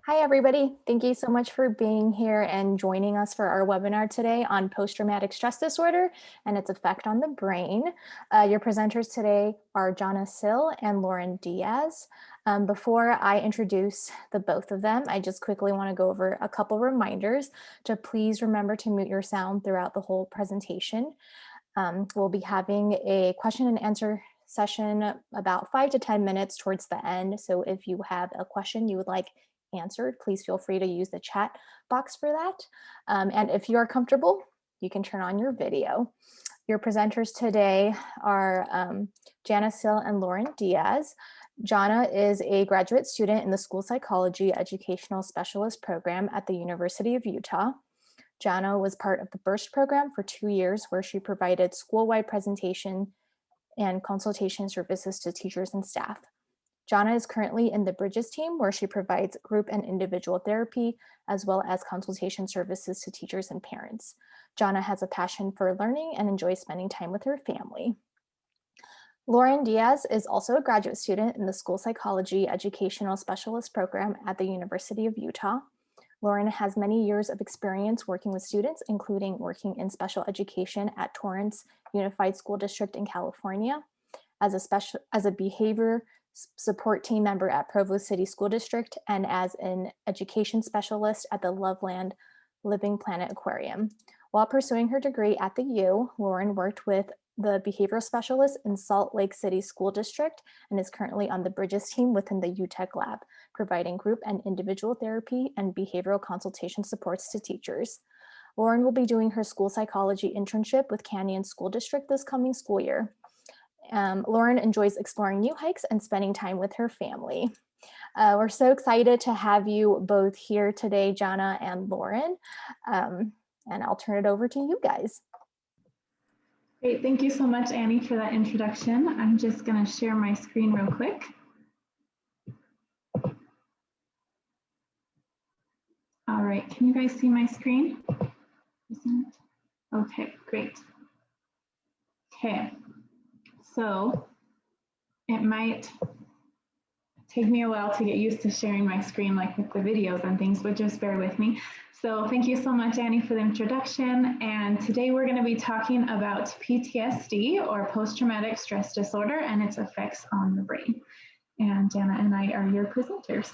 Hi, everybody. Thank you so much for being here and joining us for our webinar today on post-traumatic stress disorder and its effect on the brain. Your presenters today are Jana Sill and Lauren Diaz. Before I introduce the both of them, I just quickly want to go over a couple reminders to please remember to mute your sound throughout the whole presentation. We'll be having a question and answer session about 5 to 10 minutes towards the end. So if you have a question you would like answered, please feel free to use the chat box for that. And if you are comfortable, you can turn on your video. Your presenters today are Jana Sill and Lauren Diaz. Jana is a graduate student in the School Psychology Educational Specialist Program at the University of Utah. Jana was part of the BURST program for 2 years, where she provided school-wide presentation and consultation services to teachers and staff. Jana is currently in the Bridges team, where she provides group and individual therapy, as well as consultation services to teachers and parents. Jana has a passion for learning and enjoys spending time with her family. Lauren Diaz is also a graduate student in the School Psychology Educational Specialist Program at the University of Utah. Lauren has many years of experience working with students, including working in special education at Torrance Unified School District in California, as a behavior support team member at Provo City School District, and as an education specialist at the Loveland Living Planet Aquarium. While pursuing her degree at the U, Lauren worked with the behavioral specialist in Salt Lake City School District and is currently on the Bridges team within the UTTEC lab, providing group and individual therapy and behavioral consultation supports to teachers. Lauren will be doing her school psychology internship with Canyon School District this coming school year. Lauren enjoys exploring new hikes and spending time with her family. We're so excited to have you both here today, Jana and Lauren, and I'll turn it over to you guys. Great, thank you so much, Annie, for that introduction. I'm just going to share my screen real quick. All right, can you guys see my screen? Okay, great. Okay, so it might take me a while to get used to sharing my screen like with the videos and things, but just bear with me. So thank you so much, Annie, for the introduction. And today we're going to be talking about PTSD, or post-traumatic stress disorder, and its effects on the brain. And Jana and I are your presenters.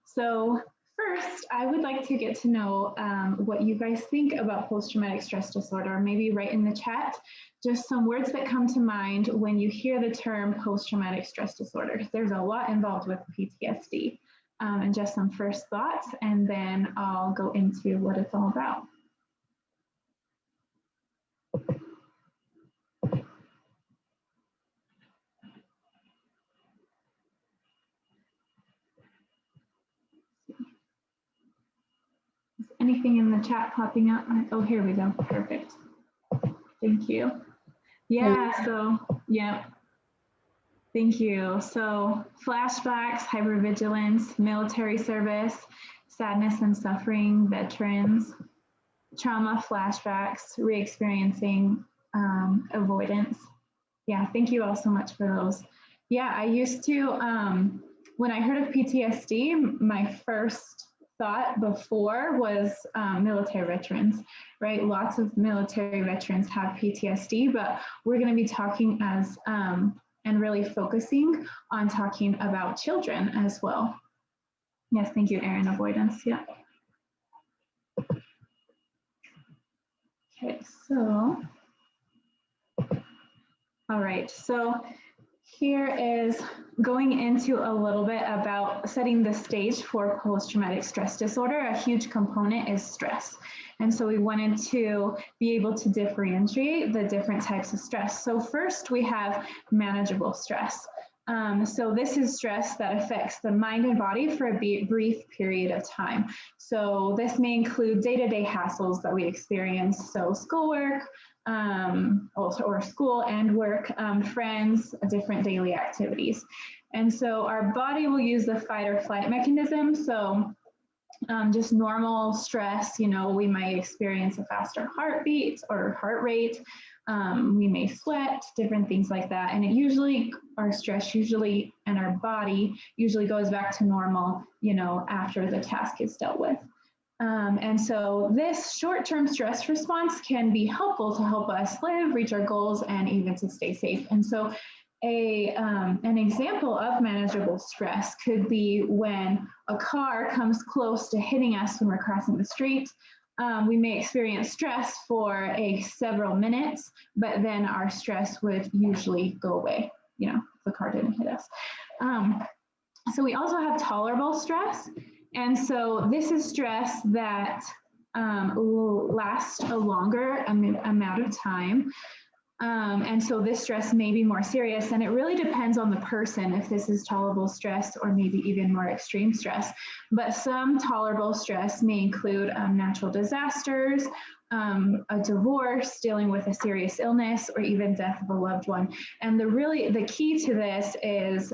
So first, I would like to get to know what you guys think about post-traumatic stress disorder. Maybe write in the chat just some words that come to mind when you hear the term post-traumatic stress disorder. There's a lot involved with PTSD, and just some first thoughts, and then I'll go into what it's all about. Is anything in the chat popping up? Oh, here we go. Perfect. Thank you. Yeah, so, yeah. Thank you. So flashbacks, hypervigilance, military service, sadness and suffering, veterans, trauma flashbacks, re-experiencing, avoidance. Yeah, thank you all so much for those. Yeah, I used to, when I heard of PTSD, my first thought before was military veterans, right? Lots of military veterans have PTSD, but we're going to be talking as and really focusing on talking about children as well. Yes, thank you, Erin. Avoidance, yeah. Okay, so, all right, so here is going into a little bit about setting the stage for post-traumatic stress disorder. A huge component is stress. And so we wanted to be able to differentiate the different types of stress. So first we have manageable stress. So this is stress that affects the mind and body for a brief period of time. So this may include day-to-day hassles that we experience. So schoolwork, or school and work, friends, different daily activities. And so our body will use the fight or flight mechanism. So just normal stress, you know, we might experience a faster heartbeat or heart rate. We may sweat, different things like that. And it usually, our stress usually, and our body usually goes back to normal, you know, after the task is dealt with. And so this short-term stress response can be helpful to help us live, reach our goals, and even to stay safe. And so an example of manageable stress could be when a car comes close to hitting us when we're crossing the street. We may experience stress for several minutes, but then our stress would usually go away, you know, if the car didn't hit us. So we also have tolerable stress. And so this is stress that lasts a longer amount of time. And so this stress may be more serious, and it really depends on the person if this is tolerable stress or maybe even more extreme stress. But some tolerable stress may include natural disasters, a divorce, dealing with a serious illness, or even death of a loved one. And the key to this is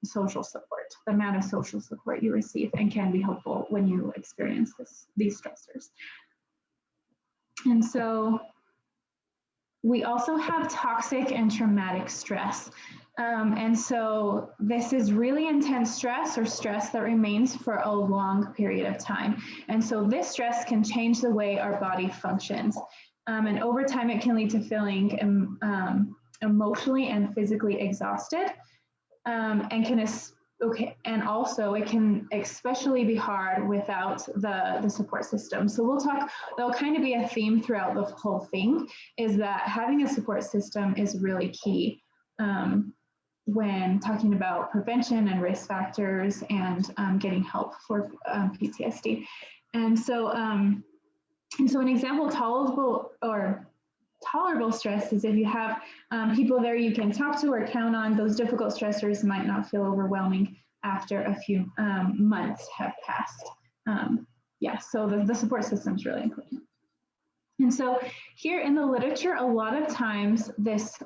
social support, the amount of social support you receive, and can be helpful when you experience these stressors. And so we also have toxic and traumatic stress. And so this is really intense stress or stress that remains for a long period of time. And so this stress can change the way our body functions. And over time, it can lead to feeling emotionally and physically exhausted, and also it can especially be hard without the support system. So there'll kind of be a theme throughout the whole thing, is that having a support system is really key when talking about prevention and risk factors and getting help for PTSD. And so an example, tolerable stress is if you have people there you can talk to or count on. Those difficult stressors might not feel overwhelming after a few months have passed. So the support system is really important. And so here in the literature, a lot of times this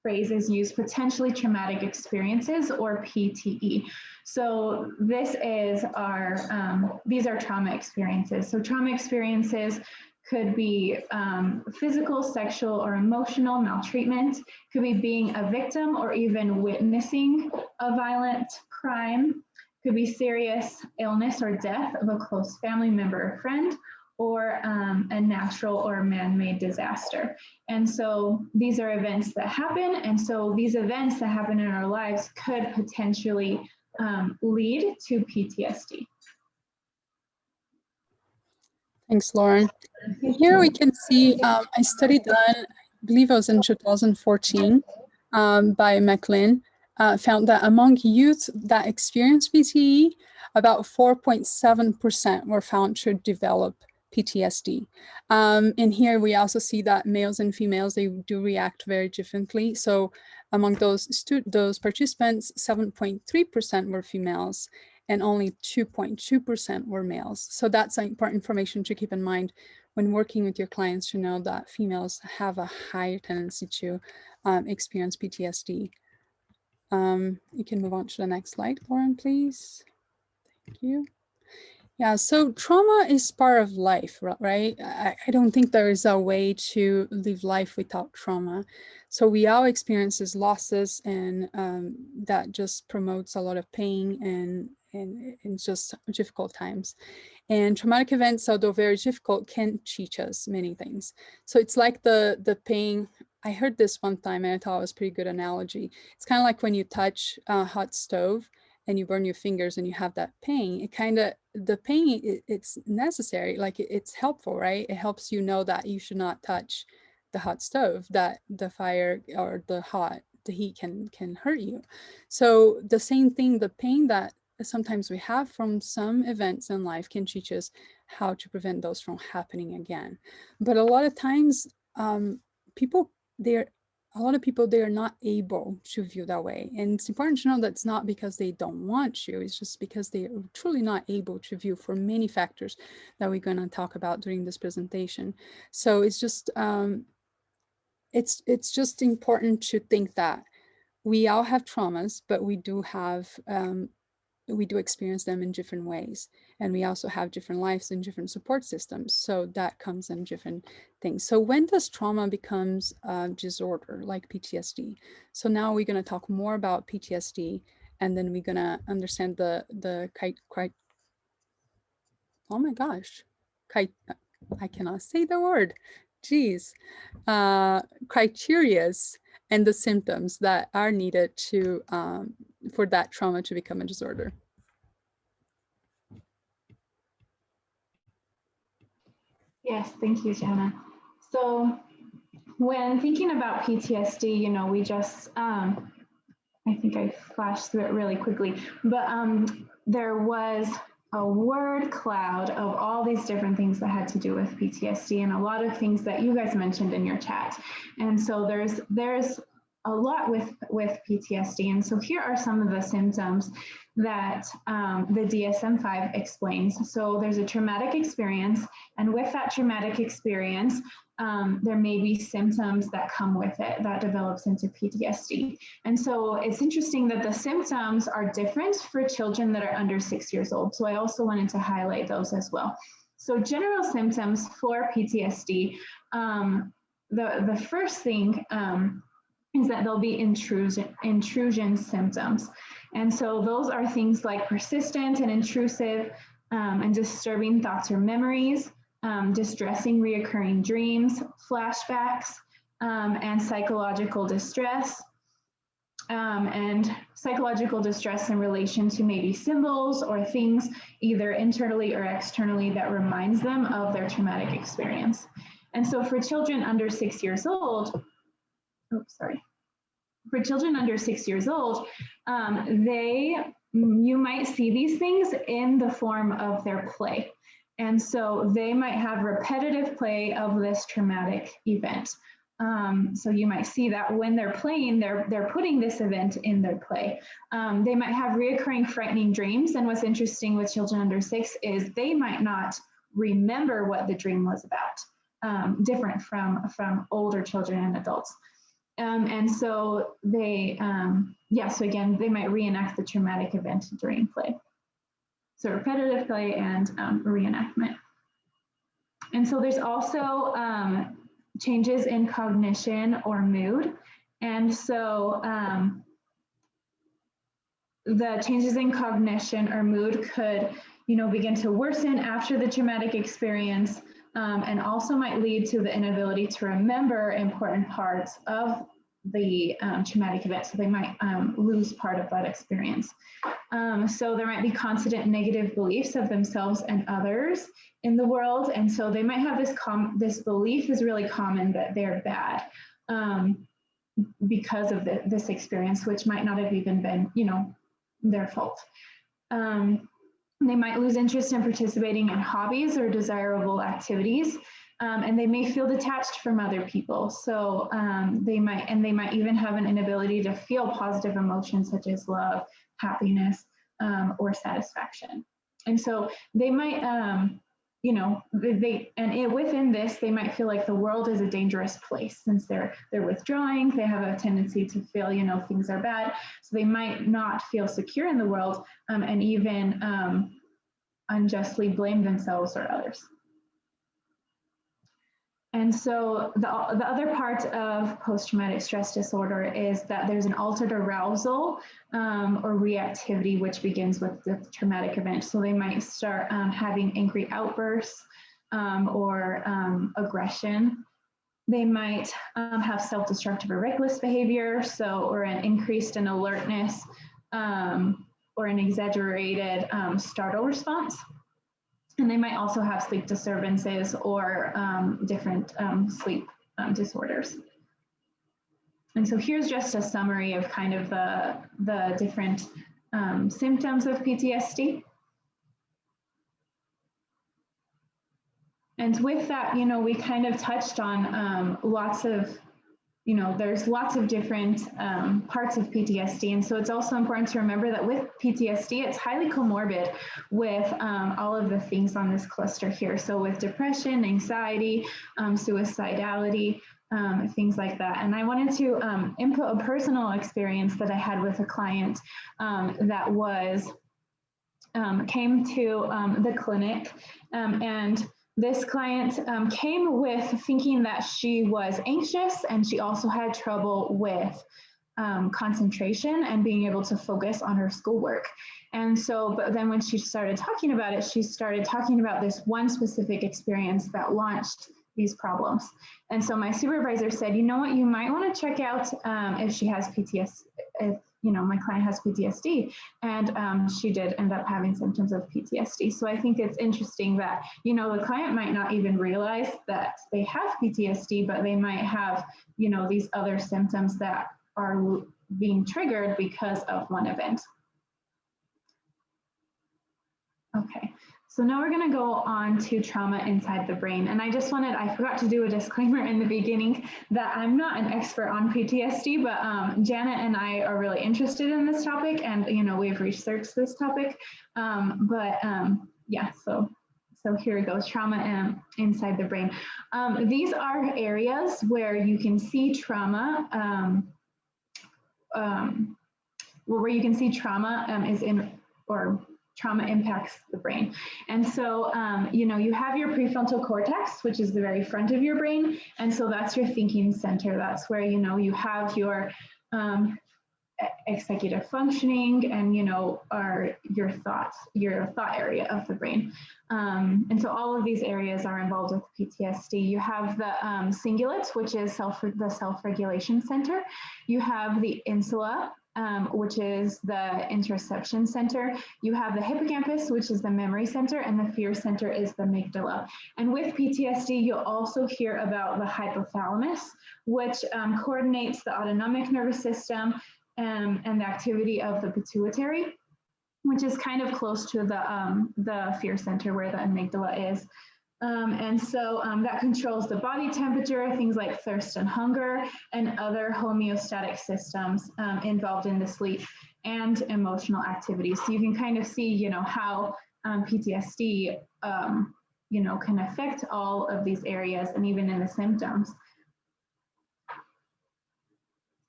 phrase is used, potentially traumatic experiences, or PTE. So this is these are trauma experiences. So trauma experiences could be physical, sexual, or emotional maltreatment, could be being a victim or even witnessing a violent crime, could be serious illness or death of a close family member or friend, or a natural or man-made disaster. And so these are events that happen, and so these events that happen in our lives could potentially lead to PTSD. Thanks, Lauren. Here we can see a study done, I believe it was in 2014, by McLean, found that among youth that experienced PTE, about 4.7% were found to develop PTSD. And here we also see that males and females, they do react very differently. So among those participants, 7.3% were females, and only 2.2% were males. So that's important information to keep in mind when working with your clients, to know that females have a higher tendency to experience PTSD. You can move on to the next slide, Lauren, please. Thank you. Yeah, so trauma is part of life, right? I don't think there is a way to live life without trauma. So we all experience losses, and that just promotes a lot of pain and just difficult times. And traumatic events, although very difficult, can teach us many things. So it's like the pain. I heard this one time and I thought it was a pretty good analogy. It's kind of like when you touch a hot stove and you burn your fingers and you have that pain. The pain, it's necessary, like it's helpful, right? It helps you know that you should not touch the hot stove, that the fire or the heat can hurt you. So the same thing, the pain that sometimes we have from some events in life can teach us how to prevent those from happening again. But a lot of times, a lot of people, they are not able to view that way. And it's important to know that's not because they don't want to, it's just because they are truly not able to view, for many factors that we're going to talk about during this presentation. So it's just, it's just important to think that we all have traumas, but we do have we do experience them in different ways, and we also have different lives and different support systems, so that comes in different things. So when does trauma becomes a disorder like PTSD? So now we're going to talk more about PTSD, and then we're going to understand oh my gosh, I cannot say the word, geez, criterias and the symptoms that are needed to for that trauma to become a disorder. Yes, thank you, Jana. So when thinking about PTSD, you know, we just, I think I flashed through it really quickly, but there was a word cloud of all these different things that had to do with PTSD, and a lot of things that you guys mentioned in your chat. And so there's a lot with PTSD. And so here are some of the symptoms that the DSM-5 explains. So there's a traumatic experience, and with that traumatic experience, there may be symptoms that come with it that develops into PTSD. And so it's interesting that the symptoms are different for children that are under 6 years old. So I also wanted to highlight those as well. So general symptoms for PTSD, the first thing is that there'll be intrusion symptoms. And so those are things like persistent and intrusive and disturbing thoughts or memories, distressing reoccurring dreams, flashbacks, and psychological distress. And psychological distress in relation to maybe symbols or things either internally or externally that reminds them of their traumatic experience. And so for children under 6 years old, for children under 6 years old, you might see these things in the form of their play. And so they might have repetitive play of this traumatic event. So you might see that when they're playing, they're putting this event in their play. They might have reoccurring frightening dreams. And what's interesting with children under 6 is they might not remember what the dream was about, different from older children and adults. And so they, so again, they might reenact the traumatic event during play. So repetitive play and reenactment. And so there's also changes in cognition or mood. And so the changes in cognition or mood could, begin to worsen after the traumatic experience, and also might lead to the inability to remember important parts of the traumatic event. So they might lose part of that experience. So there might be constant negative beliefs of themselves and others in the world. And so they might have this belief is really common that they're bad because of this experience, which might not have even been, their fault. They might lose interest in participating in hobbies or desirable activities, and they may feel detached from other people. So they might even have an inability to feel positive emotions such as love, happiness, or satisfaction. And so they might, within this, they might feel like the world is a dangerous place since they're withdrawing. They have a tendency to feel, things are bad. So they might not feel secure in the world, and even unjustly blame themselves or others. And so the other part of post-traumatic stress disorder is that there's an altered arousal or reactivity, which begins with the traumatic event. So they might start having angry outbursts or aggression. They might have self-destructive or reckless behavior, or an increased in alertness or an exaggerated startle response. And they might also have sleep disturbances or different sleep disorders. And so here's just a summary of kind of the different symptoms of PTSD. And with that, we kind of touched on lots of, there's lots of different parts of PTSD. And so it's also important to remember that with PTSD, it's highly comorbid with all of the things on this cluster here. So with depression, anxiety, suicidality, things like that. And I wanted to input a personal experience that I had with a client that was came to the clinic, and this client came with thinking that she was anxious, and she also had trouble with concentration and being able to focus on her schoolwork. And so, but then when she started talking about it, she started talking about this one specific experience that launched these problems. And so my supervisor said, you know what, you might want to check out if she has PTSD, if my client has PTSD. And she did end up having symptoms of PTSD. So I think it's interesting that, the client might not even realize that they have PTSD, but they might have, these other symptoms that are being triggered because of one event. Okay, so now we're going to go on to trauma inside the brain. And I forgot to do a disclaimer in the beginning that I'm not an expert on PTSD, but Jana and I are really interested in this topic, and we've researched this topic. Yeah, so here it goes, trauma inside the brain. These are areas where you can see trauma, where you can see trauma is in, or trauma impacts the brain. And so, you have your prefrontal cortex, which is the very front of your brain. And so that's your thinking center. That's where, you have your executive functioning and, are your thought area of the brain. And so all of these areas are involved with PTSD. You have the cingulate, which is the self-regulation center. You have the insula, which is the interoception center. You have the hippocampus, which is the memory center, and the fear center is the amygdala. And with PTSD, you'll also hear about the hypothalamus, which coordinates the autonomic nervous system and the activity of the pituitary, which is kind of close to the fear center where the amygdala is. And so that controls the body temperature, things like thirst and hunger, and other homeostatic systems involved in the sleep and emotional activities. So you can kind of see, how PTSD, can affect all of these areas and even in the symptoms.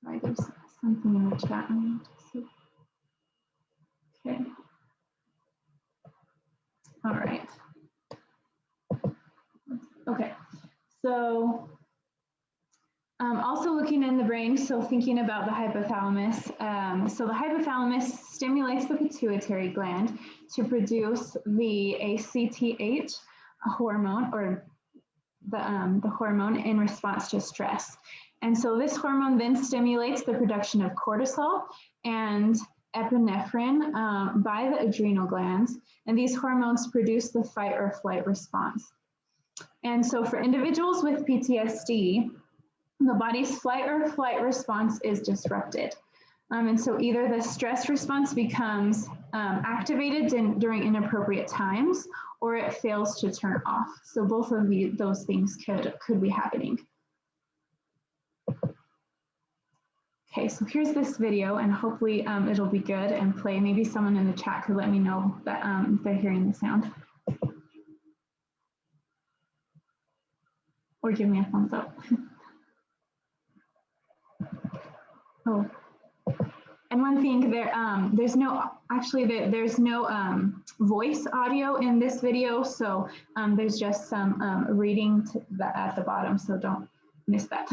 Sorry, there's something in the chat I need to see. Okay. All right. Okay, so also looking in the brain, so thinking about the hypothalamus. So the hypothalamus stimulates the pituitary gland to produce the ACTH hormone, or the hormone in response to stress. And so this hormone then stimulates the production of cortisol and epinephrine by the adrenal glands. And these hormones produce the fight or flight response. And so for individuals with PTSD, the body's fight or flight response is disrupted. And so either the stress response becomes activated during inappropriate times, or it fails to turn off. So both of those things could be happening. Okay, so here's this video, and hopefully it'll be good and play. Maybe someone in the chat could let me know that they're hearing the sound. Or give me a thumbs up. Oh, and one thing, there's no voice audio in this video, so there's just some reading at the bottom, so don't miss that.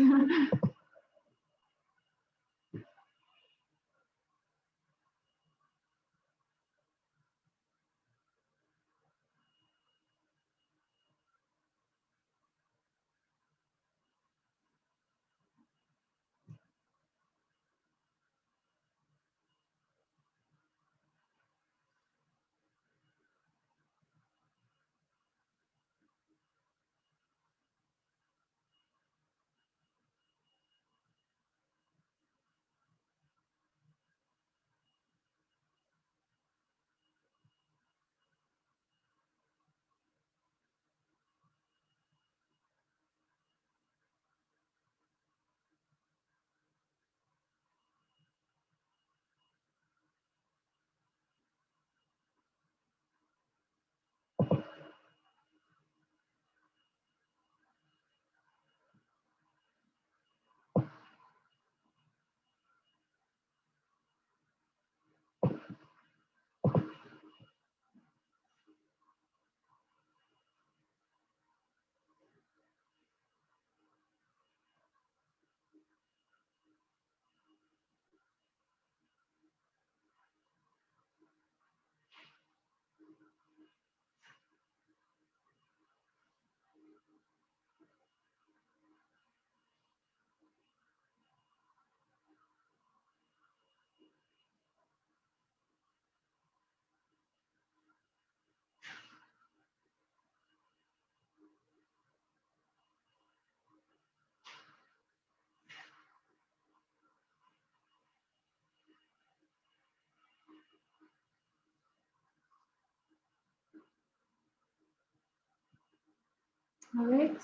All right.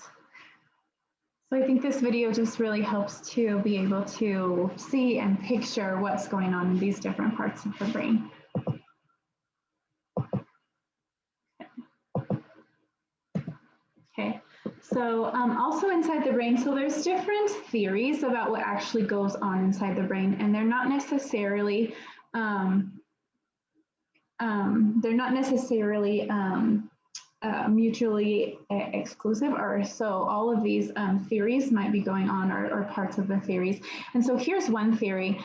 So I think this video just really helps to be able to see and picture what's going on in these different parts of the brain. Okay, so also inside the brain, so there's different theories about what actually goes on inside the brain, and they're not necessarily mutually exclusive, or so all of these theories might be going on, or parts of the theories. And so here's one theory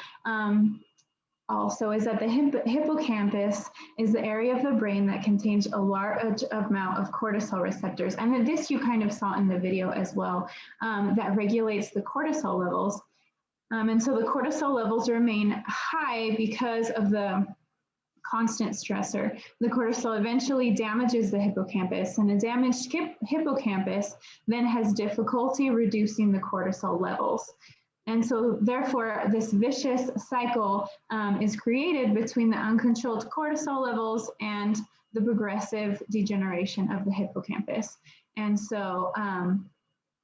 also, is that the hippocampus is the area of the brain that contains a large amount of cortisol receptors. And this you kind of saw in the video as well, that regulates the cortisol levels. And so the cortisol levels remain high because of the constant stressor. The cortisol eventually damages the hippocampus, and a damaged hippocampus then has difficulty reducing the cortisol levels. And so therefore, this vicious cycle is created between the uncontrolled cortisol levels and the progressive degeneration of the hippocampus. And so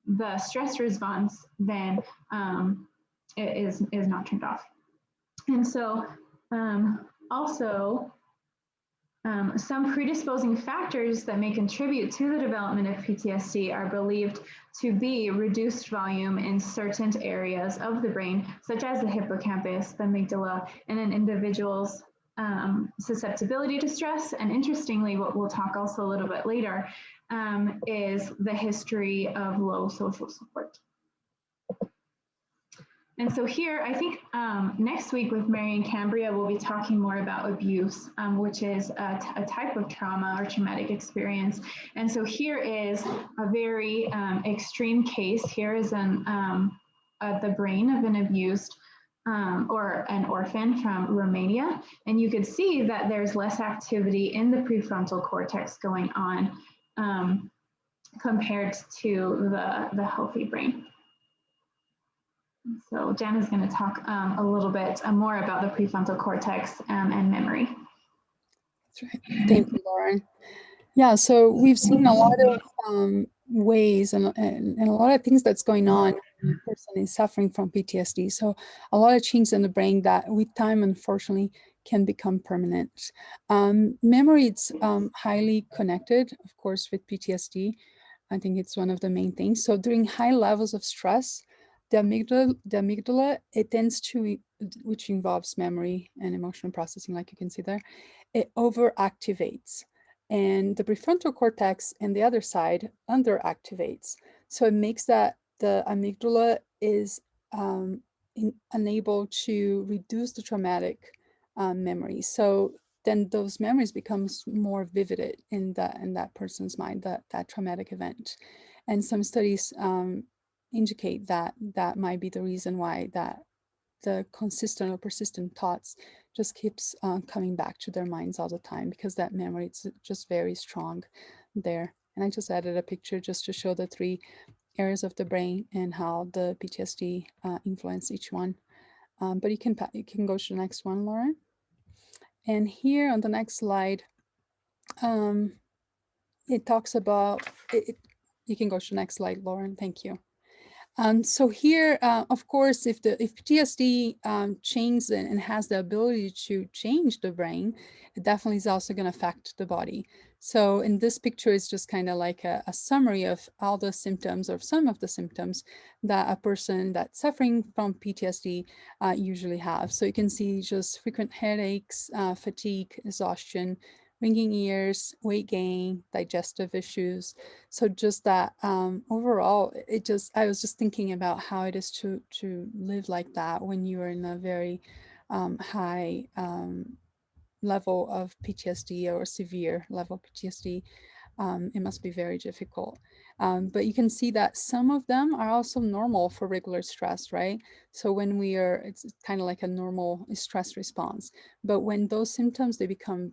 the stress response then is not turned off. And so also, some predisposing factors that may contribute to the development of PTSD are believed to be reduced volume in certain areas of the brain, such as the hippocampus, the amygdala, and an individual's susceptibility to stress. And interestingly, what we'll talk also a little bit later is the history of low social support. And so here, I think next week with Mary and Cambria, we'll be talking more about abuse, which is a type of trauma or traumatic experience. And so here is a very extreme case. Here is the brain of an abused or an orphan from Romania. And you could see that there's less activity in the prefrontal cortex going on compared to the healthy brain. So Jana's going to talk a little bit more about the prefrontal cortex and memory. That's right. Thank you, Lauren. Yeah, so we've seen a lot of ways and a lot of things that's going on when a person is suffering from PTSD. So a lot of changes in the brain that with time, unfortunately, can become permanent. Memory, it's highly connected, of course, with PTSD. I think it's one of the main things. So during high levels of stress, the amygdala, it tends to, which involves memory and emotional processing, like you can see there, it overactivates. And the prefrontal cortex and the other side underactivates. So it makes that the amygdala is unable to reduce the traumatic memory. So then those memories becomes more vivid in that person's mind, that traumatic event. And some studies indicate that that might be the reason why that the consistent or persistent thoughts just keeps coming back to their minds all the time, because that memory is just very strong there. And I just added a picture just to show the 3 areas of the brain and how the PTSD influence each one. But you can go to the next one, Lauren. And here on the next slide, it talks about it. You can go to the next slide, Lauren. Thank you. So here, of course, if PTSD changes and has the ability to change the brain, it definitely is also going to affect the body. So in this picture, it's just kind of like a summary of all the symptoms, or some of the symptoms that a person that's suffering from PTSD usually have. So you can see just frequent headaches, fatigue, exhaustion, ringing ears, weight gain, digestive issues. So just that overall, I was just thinking about how it is to live like that when you are in a very high level of PTSD or severe level PTSD. It must be very difficult. But you can see that some of them are also normal for regular stress, right? So when it's kind of like a normal stress response. But when those symptoms, they become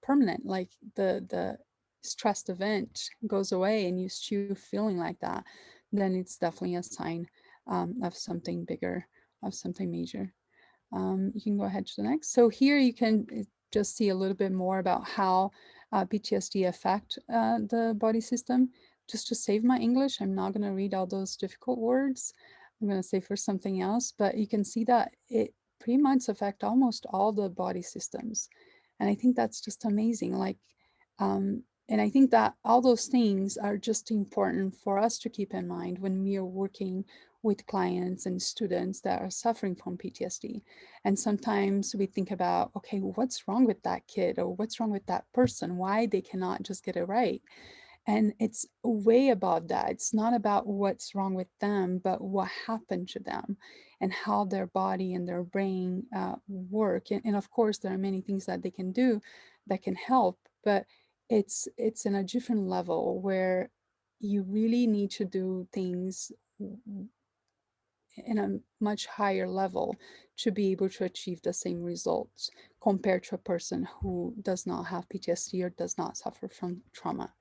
permanent, like the stressed event goes away and you're still feeling like that, then it's definitely a sign of something bigger, of something major. You can go ahead to the next. So here you can just see a little bit more about how PTSD affect the body system. just to save my English, I'm not going to read all those difficult words. I'm going to say for something else, but you can see that it pretty much affects almost all the body systems. And I think that's just amazing. Like, and I think that all those things are just important for us to keep in mind when we are working with clients and students that are suffering from PTSD. And sometimes we think about, okay, what's wrong with that kid, or what's wrong with that person? Why they cannot just get it right? And it's way above that. It's not about what's wrong with them, but what happened to them and how their body and their brain work. And of course, there are many things that they can do that can help, but it's in a different level where you really need to do things in a much higher level to be able to achieve the same results compared to a person who does not have PTSD or does not suffer from trauma.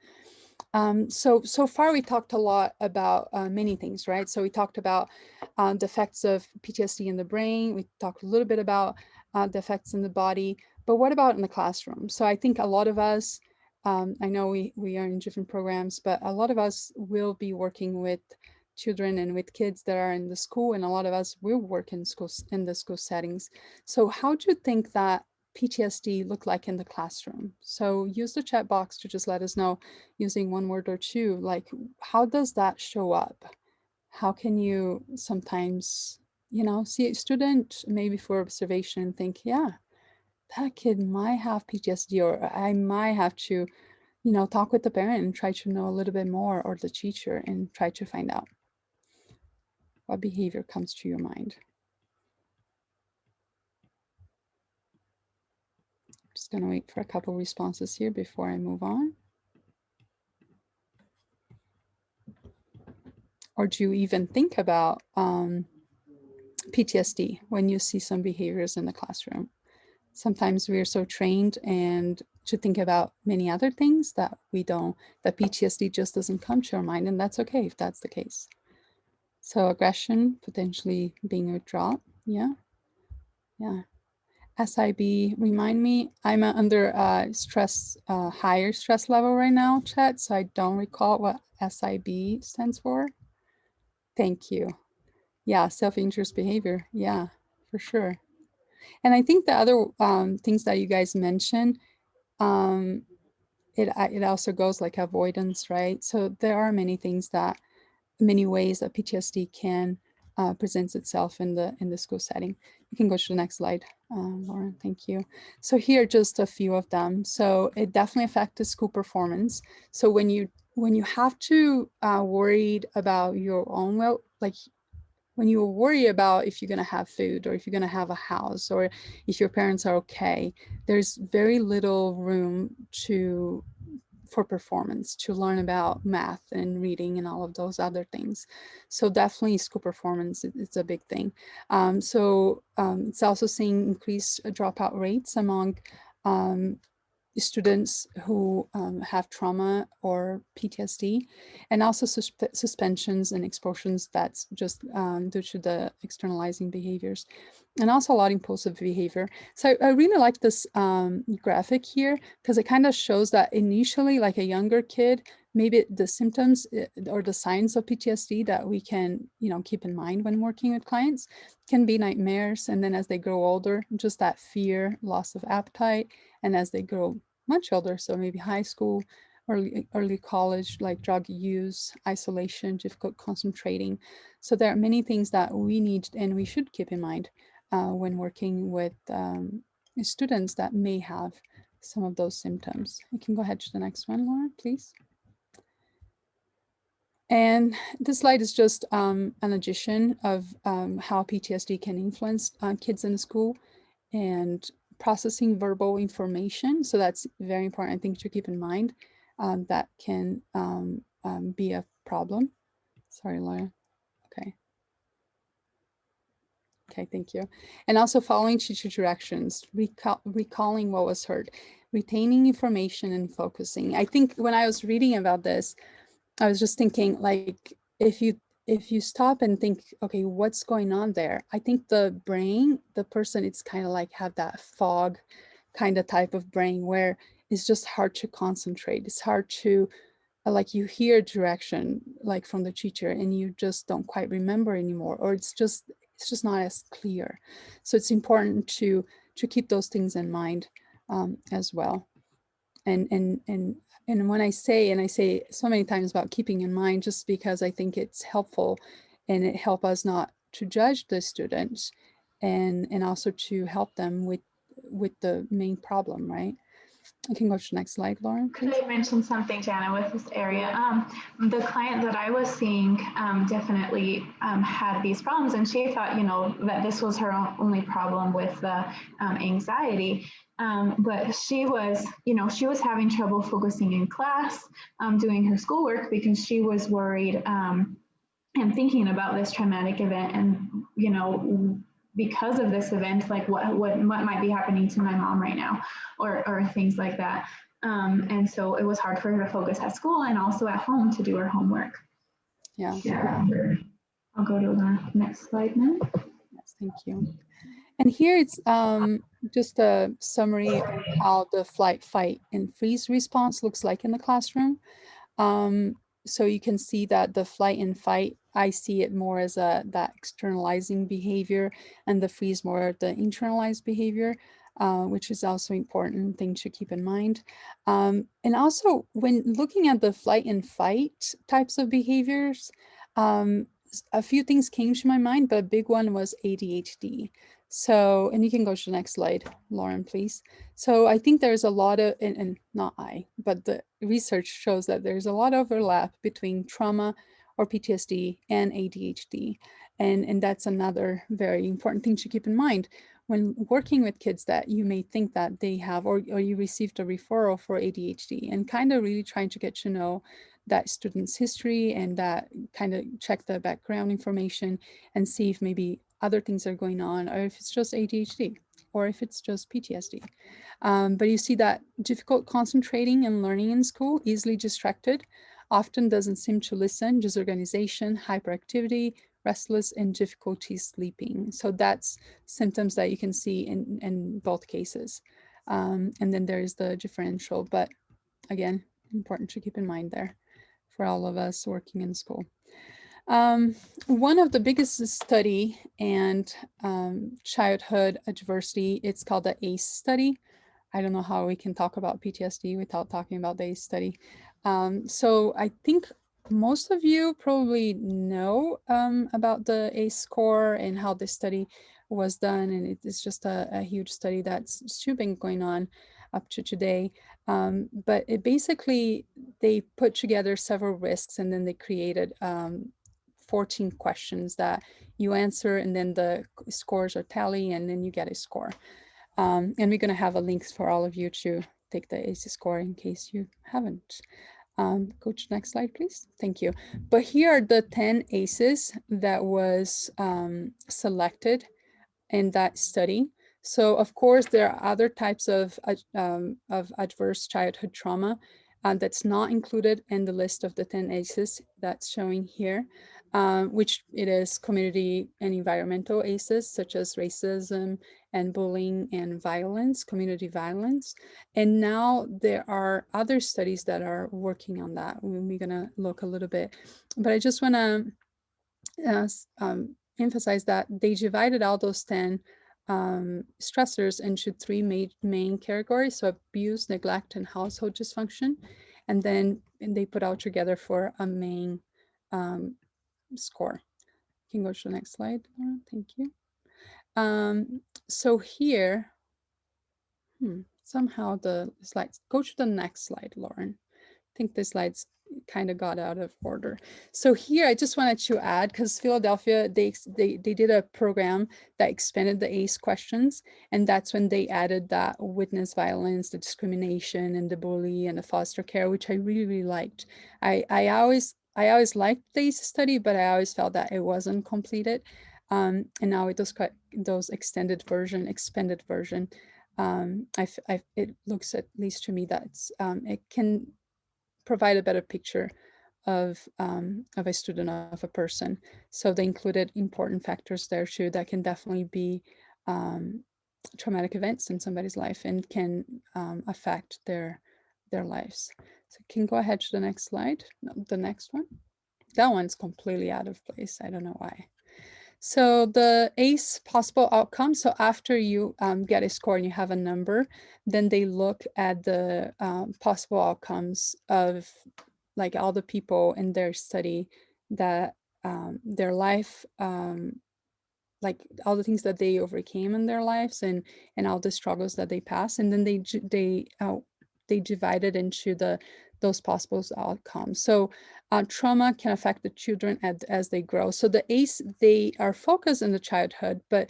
So far we talked a lot about many things, right? So we talked about the effects of PTSD in the brain. We talked a little bit about the effects in the body, but what about in the classroom? So I think a lot of us, I know we are in different programs, but a lot of us will be working with children and with kids that are in the school, and a lot of us will work in schools, in the school settings. So how do you think that PTSD look like in the classroom? So use the chat box to just let us know using one word or two, like how does that show up? How can you sometimes, you know, see a student maybe for observation and think, yeah, that kid might have PTSD, or I might have to, you know, talk with the parent and try to know a little bit more, or the teacher, and try to find out what behavior comes to your mind. Just going to wait for a couple responses here before I move on. Or do you even think about PTSD when you see some behaviors in the classroom? Sometimes we are so trained and to think about many other things that we don't, that PTSD just doesn't come to our mind, and that's okay if that's the case. So aggression, potentially being withdrawn. Yeah. SIB, remind me, I'm under stress, higher stress level right now, chat, so I don't recall what SIB stands for. Thank you. Yeah, self-interest behavior. Yeah, for sure. And I think the other things that you guys mentioned, it also goes like avoidance, right? So there are many things that, many ways that PTSD can presents itself in the school setting. You can go to the next slide, Lauren, thank you. So here are just a few of them. So it definitely affects the school performance. So when you have to worried about your own, well, like when you worry about if you're going to have food, or if you're going to have a house, or if your parents are okay, there's very little room for performance, to learn about math and reading and all of those other things. So definitely school performance, it's a big thing. It's also seeing increased dropout rates among students who have trauma or PTSD, and also suspensions and expulsions, that's just due to the externalizing behaviors, and also a lot of impulsive behavior. So I really like this graphic here, because it kind of shows that initially, like a younger kid, maybe the symptoms or the signs of PTSD that we can, you know, keep in mind when working with clients can be nightmares. And then as they grow older, just that fear, loss of appetite. And as they grow much older, so maybe high school, early college, like drug use, isolation, difficult concentrating. So there are many things that we need and we should keep in mind when working with students that may have some of those symptoms. You can go ahead to the next one, Laura, please. And this slide is just an addition of how PTSD can influence kids in school and processing verbal information. So that's very important, I think, to keep in mind. That can be a problem. Sorry, Laura. Okay. Okay, thank you. And also following teacher directions, recalling what was heard, retaining information and focusing. I think when I was reading about this, I was just thinking, like, if you stop and think, okay, what's going on there? I think the brain, the person, it's kind of like have that fog kind of type of brain where it's just hard to concentrate. It's hard to like you hear direction like from the teacher and you just don't quite remember anymore, or it's just not as clear. So it's important to keep those things in mind as well. And when I say so many times about keeping in mind, just because I think it's helpful, and it helps us not to judge the students, and also to help them with the main problem, right? I can go to the next slide, Lauren, please. Could I mention something, Jana, with this area? The client that I was seeing definitely had these problems, and she thought, that this was her only problem with the anxiety. But she was, she was having trouble focusing in class, doing her schoolwork, because she was worried and thinking about this traumatic event, and because of this event, like what might be happening to my mom right now, or things like that. And so it was hard for her to focus at school and also at home to do her homework. Yeah. I'll go to the next slide now. Yes, thank you. And here it's just a summary of how the flight, fight, and freeze response looks like in the classroom. So you can see that the flight and fight, I see it more as that externalizing behavior, and the freeze more the internalized behavior, which is also important thing to keep in mind. And also when looking at the flight and fight types of behaviors, a few things came to my mind, but a big one was ADHD. So, and you can go to the next slide, Lauren, please. So I think there's a lot of, and not I, but the research shows that there's a lot of overlap between trauma or PTSD and ADHD. And that's another very important thing to keep in mind when working with kids that you may think that they have, or you received a referral for ADHD, and kind of really trying to get to know that student's history, and that kind of check the background information and see if maybe other things are going on, or if it's just ADHD, or if it's just PTSD. But you see that difficult concentrating and learning in school, easily distracted, often doesn't seem to listen, disorganization, hyperactivity, restless, and difficulty sleeping. So that's symptoms that you can see in both cases. And then there's the differential, but again, important to keep in mind there for all of us working in school. One of the biggest study and childhood adversity, it's called the Ace study. I don't know how we can talk about PTSD without talking about the Ace study. So I think most of you probably know about the Ace score and how this study was done. And it is just a huge study that's still been going on up to today. But it basically, they put together several risks, and then they created 14 questions that you answer, and then the scores are tally, and then you get a score. And we're going to have a links for all of you to take the ACE score in case you haven't. Go to the next slide, please. Thank you. But here are the 10 ACEs that was selected in that study. So of course, there are other types of adverse childhood trauma that's not included in the list of the 10 ACEs that's showing here, which it is community and environmental ACEs, such as racism and bullying and violence, community violence. And now there are other studies that are working on that. We're gonna look a little bit, but I just wanna emphasize that they divided all those 10 stressors into three main categories: so abuse, neglect, and household dysfunction. And then they put all together for a main score. You can go to the next slide, Laura. Thank you. So here, somehow the slides, go to the next slide, Lauren. I think the slides kind of got out of order. So here I just wanted to add, because Philadelphia, they did a program that expanded the ACE questions, and that's when they added that witness violence, the discrimination, and the bully, and the foster care, which I really, really liked. I always liked the ACE study, but I always felt that it wasn't completed. And now with those expanded version, it looks, at least to me, that it can provide a better picture of a student, of a person. So they included important factors there too that can definitely be traumatic events in somebody's life and can affect their lives. So you can go ahead to the next slide. No, the next one. That one's completely out of place. I don't know why. So the ACE possible outcome. So after you get a score and you have a number, then they look at the possible outcomes of like all the people in their study that their life, like all the things that they overcame in their lives and all the struggles that they passed, and then they divide it into those possible outcomes. So trauma can affect the children as they grow. So the ACE, they are focused in the childhood, but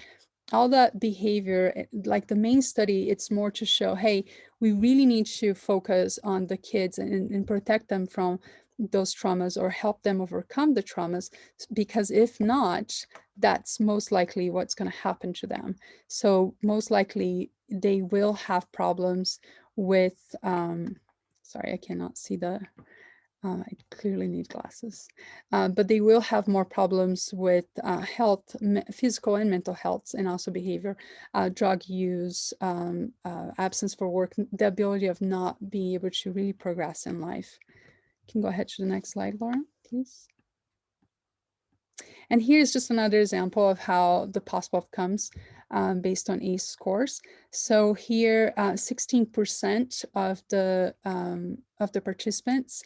all that behavior, like the main study, it's more to show, hey, we really need to focus on the kids and protect them from those traumas or help them overcome the traumas, because if not, that's most likely what's going to happen to them. So most likely they will have problems with, sorry, I cannot see the, I clearly need glasses, but they will have more problems with health, physical and mental health, and also behavior, drug use, absence for work, the ability of not being able to really progress in life. You can go ahead to the next slide, Laura, please. And here's just another example of how the possible outcomes based on ACE scores. So here, 16% of the participants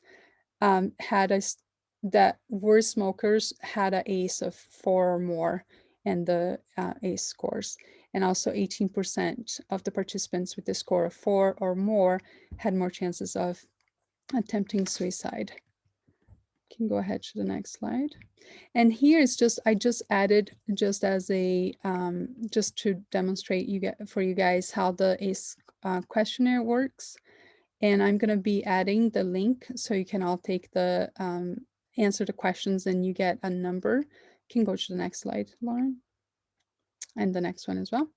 that were smokers had an ACE of 4 or more in the ACE scores. And also 18% of the participants with the score of 4 or more had more chances of attempting suicide. Can go ahead to the next slide. And here is just, I just added just as a, just to demonstrate for you guys how the ACE questionnaire works. And I'm gonna be adding the link so you can all take the, answer the questions and you get a number. You can go to the next slide, Lauren. And the next one as well.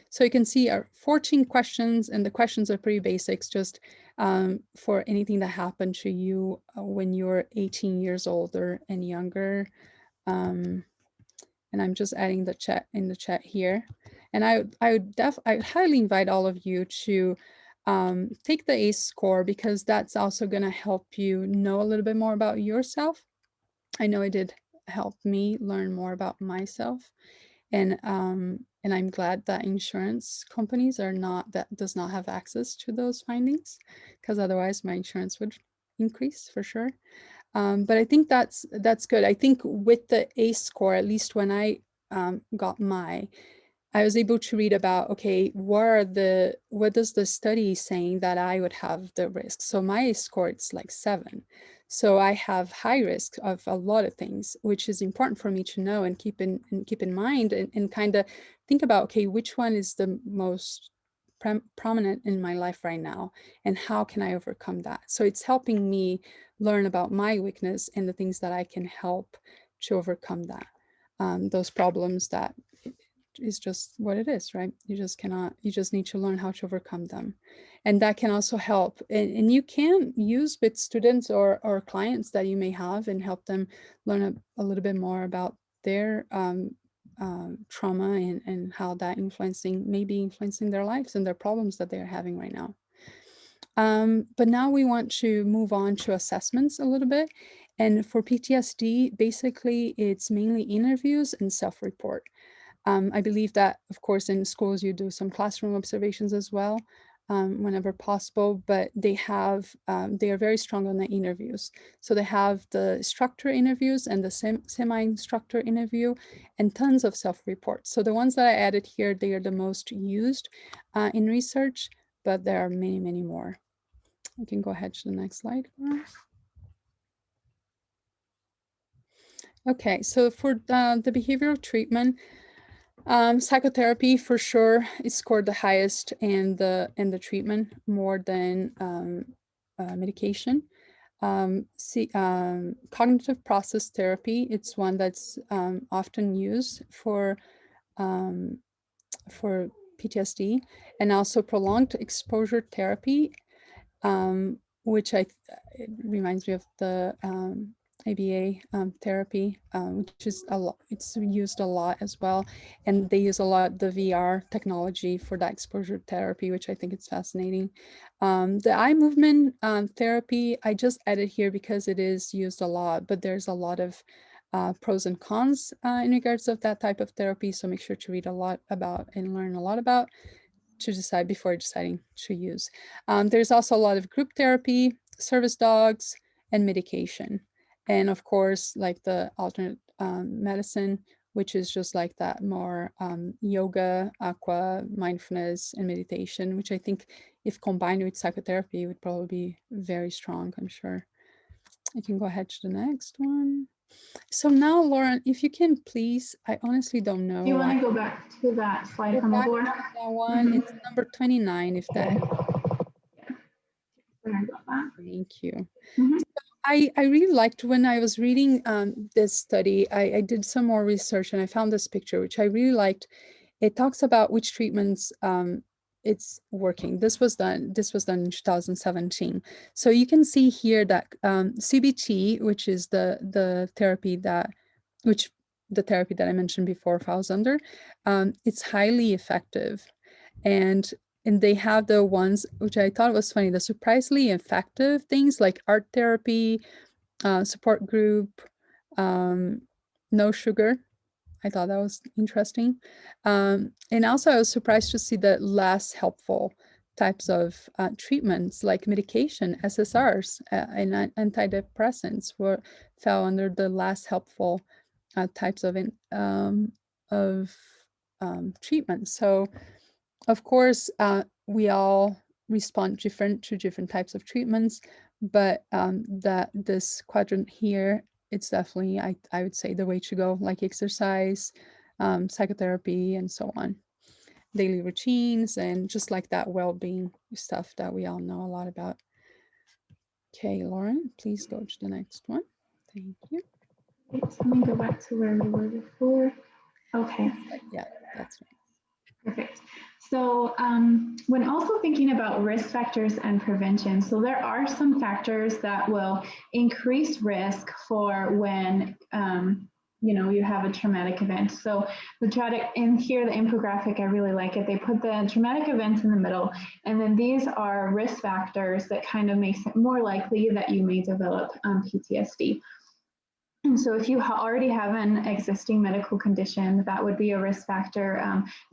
So you can see our 14 questions, and the questions are pretty basics, just for anything that happened to you when you're 18 years older and younger. And I'm just adding the chat in the chat here. And I would highly invite all of you to take the ACE score, because that's also going to help you know a little bit more about yourself. I know it did help me learn more about myself. And I'm glad that insurance companies does not have access to those findings, because otherwise my insurance would increase for sure. But I think that's good. I think with the ACE score, at least when I got I was able to read about, okay, what does the study saying that I would have the risk? So my ACE score, it's like 7. So I have high risk of a lot of things, which is important for me to know and keep in mind, and kind of think about, okay, which one is the most prominent in my life right now, and how can I overcome that? So it's helping me learn about my weakness and the things that I can help to overcome that, those problems that is just what it is, right? You just need to learn how to overcome them. And that can also help. And you can use with students or clients that you may have and help them learn a little bit more about their trauma and how that may be influencing their lives and their problems that they're having right now. But now we want to move on to assessments a little bit. And for PTSD, basically, it's mainly interviews and self-report. I believe that, of course, in schools, you do some classroom observations as well, whenever possible, but they are very strong on the interviews. So they have the structure interviews and the semi-structure interview and tons of self-reports. So the ones that I added here, they are the most used in research, but there are many, many more. We can go ahead to the next slide. Okay, so for the behavioral treatment, psychotherapy for sure is scored the highest in the treatment, more than medication. Cognitive process therapy, it's one that's often used for PTSD, and also prolonged exposure therapy, which it reminds me of the ABA therapy, which is a lot. It's used a lot as well, and they use a lot the VR technology for that exposure therapy, which I think is fascinating. The eye movement therapy I just added here because it is used a lot, but there's a lot of pros and cons in regards of that type of therapy. So make sure to read a lot about and learn a lot about to decide before deciding to use. There's also a lot of group therapy, service dogs, and medication. And of course, like the alternate medicine, which is just like that more yoga, aqua, mindfulness, and meditation, which I think if combined with psychotherapy would probably be very strong, I'm sure. I can go ahead to the next one. So now, Lauren, if you can please, I honestly don't know. Do you want to go back to that slide from before? That one, it's number 29, if that. Sorry about that. Thank you. Mhm. I really liked when I was reading this study, I did some more research and I found this picture, which I really liked. It talks about which treatments it's working. This was done in 2017. So you can see here that CBT, which is the therapy that I mentioned before falls under, it's highly effective. And they have the ones which I thought was funny, the surprisingly effective things like art therapy, support group, no sugar. I thought that was interesting. And also I was surprised to see the less helpful types of treatments like medication, SSRs, and antidepressants fell under the less helpful types of treatment. So of course, we all respond to different types of treatments, but this quadrant here, it's definitely, I would say, the way to go, like exercise, psychotherapy, and so on. Daily routines, and just like that well-being stuff that we all know a lot about. Okay, Lauren, please go to the next one. Thank you. Let me go back to where we were before. Okay. Yeah, that's right. Perfect. So when also thinking about risk factors and prevention, so there are some factors that will increase risk for when you have a traumatic event. So the traumatic, in here, the infographic, I really like it. They put the traumatic events in the middle, and then these are risk factors that kind of makes it more likely that you may develop PTSD. And so if you already have an existing medical condition, that would be a risk factor.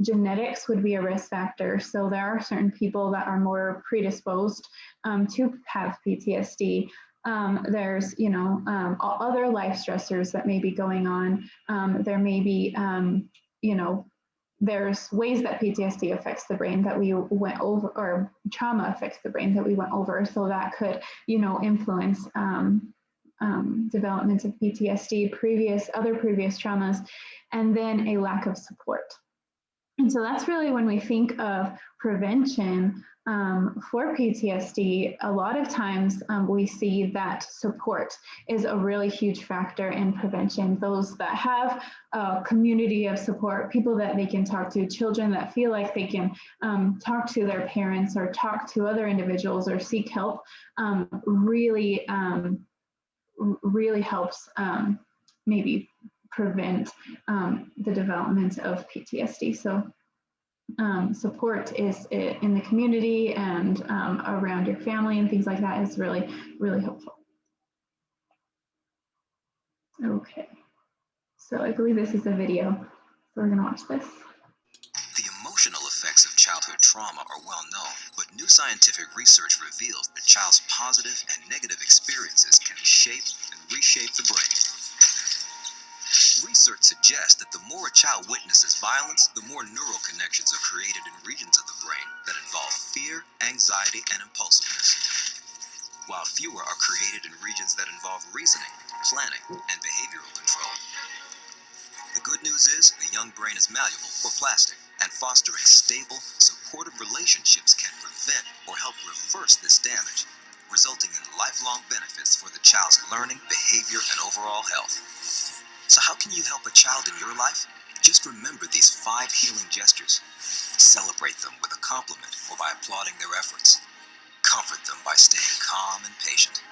Genetics would be a risk factor. So there are certain people that are more predisposed to have PTSD. There's, other life stressors that may be going on. There may be, there's ways that PTSD affects the brain that we went over, or trauma affects the brain that we went over. So that could, influence development of PTSD, previous traumas, and then a lack of support. And so that's really when we think of prevention for PTSD, a lot of times we see that support is a really huge factor in prevention. Those that have a community of support, people that they can talk to, children that feel like they can talk to their parents or talk to other individuals or seek help, really helps maybe prevent the development of PTSD. So support is in the community and around your family and things like that is really, really helpful. Okay, so I believe this is a video, so we're gonna watch this. The emotional effects of childhood trauma are well known, but new scientific research reveals that a child's positive and negative experiences can shape and reshape the brain. Research suggests that the more a child witnesses violence, the more neural connections are created in regions of the brain that involve fear, anxiety, and impulsiveness, while fewer are created in regions that involve reasoning, planning, and behavioral control. The good news is the young brain is malleable or plastic, and fostering stable, supportive relationships can prevent or help reverse this damage, resulting in lifelong benefits for the child's learning, behavior, and overall health. So how can you help a child in your life? Just remember these 5 healing gestures. Celebrate them with a compliment or by applauding their efforts. Comfort them by staying calm and patient.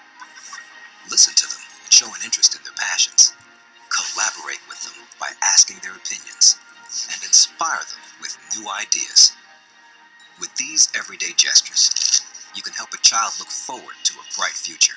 Listen to them and Show an interest in their passions. Collaborate with them by asking their opinions, and inspire them with new ideas. With these everyday gestures, you can help a child look forward to a bright future.